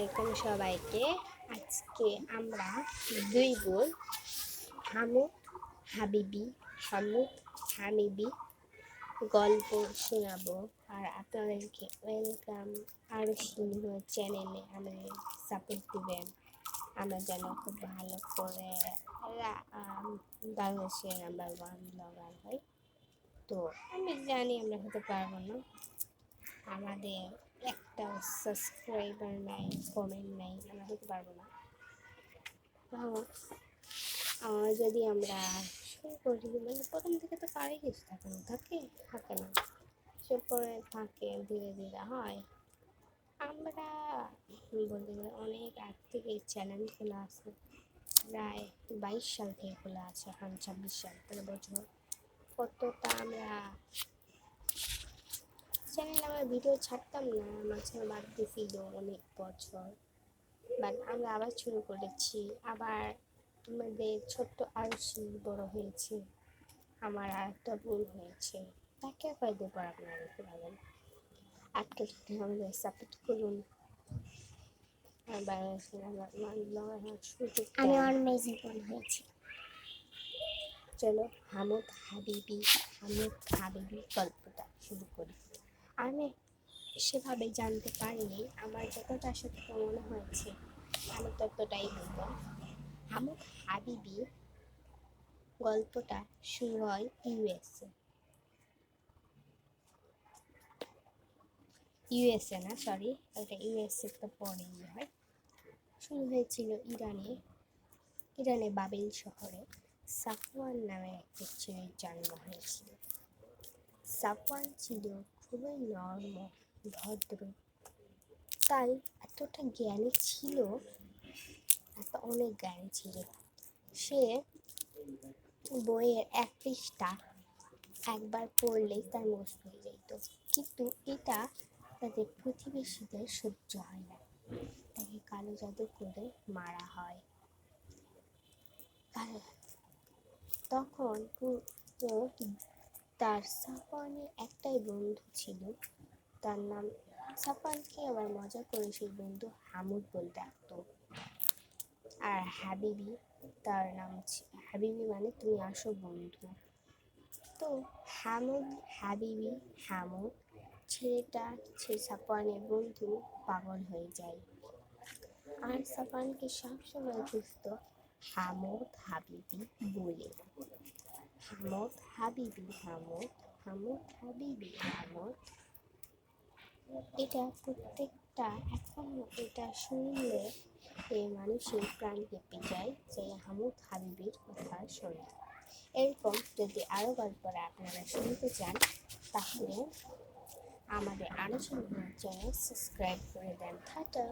আলাইকুম সবাইকে। আজকে আমরা দুই বোন হামুদ হামিবি গল্প শোনাবো। আর আপনাদেরকে ওয়েলকাম। আর সিংহ চ্যানেলে আমাদের সাপোর্ট দিবেন, আমরা যেন খুব ভালো করে বাংলাদেশের নাম্বার 1 ব্লগার হয়। তো আমি জানি আমরা হতে পারবো না, আমাদের একটা সাবস্ক্রাইবার নাই, কমেন্ট নাই, আমরা হতে পারবো না। যদি আমরা শুরু করি, মানে প্রথম থেকে তো কারোই কিছু থাকে না, থাকে না, সে পরে থাকে, ধীরে ধীরে হয়। আমরা বলতে গেলে অনেক আগ থেকে চ্যানেল খোলা আছে, প্রায় 22 সাল থেকে খোলা আছে, এখন 26 সাল, 13 বছর। কতটা আমরা চ্যানেল আমার ভিডিও ছাড়তাম না, মাঝখানে বাদ দিয়েছিল অনেক বছর, বাট আমরা আবার শুরু করেছি। আবার আমাদের ছোট্ট আরশি বড় হয়েছে, আমার আর একটা ভুল হয়েছে, তাকে হয়তো পর আপনারা দেখতে পাবেন। আজকে আমাদের সাপোর্ট করুন। আমি আমার মেজি বোন হয়েছি। চলো হামুদ হাবিবি গল্পটা শুরু করি। আমি সেভাবে জানতে পারিনি, আমার যতটা সত্য মনে হয়েছে আমি ততটাই বলবো। হামুদ হাবিবি গল্পটা শুরু হয় ইউএসএ না, সরি, ওটা ইউএসএ তো পরেই হয়। শুরু হয়েছিল ইরানে বাবেল শহরে সাফওয়ান নামে একটা ছেলের জন্ম হয়েছিল। সাফওয়ান ছিল খুবই নরম, ভদ্র, তাই এতটা জ্ঞানী ছিল, অনেক জ্ঞানী ছিল। সে বইয়ের এক পৃষ্ঠা একবার পড়লেই তার মুখস্থ হয়ে যেত, কিন্তু এটা তাদের প্রতিবেশীদের সহ্য হয় না, তাকে কালো জাদু করে মারা হয়। তখন তার সাফওয়ানের একটাই বন্ধু ছিল, তার নাম সাফওয়ানকে আবার মজা করে সেই বন্ধু হামুদ বলে ডাকত। আর হাবিবি, তার নাম হাবিবি মানে তুমি আসো বন্ধু। তো হামুদ ছেলেটা সাফওয়ানের বন্ধু পাগল হয়ে যায়, আর সাফওয়ানকে সবসময় খুঁজত হামুদ হাবিবি বলে। হামুদ এটা প্রত্যেকটা, এখনো এটা শুনলে মানুষের প্রাণ কেঁপে যায়, যে হামুদ হাবিবির কথা শোনে। এরকম যদি আরও গল্পরা আপনারা শুনতে চান, তাহলে আমাদের আলোচনা চ্যানেল সাবস্ক্রাইব করে দেন। টাটা।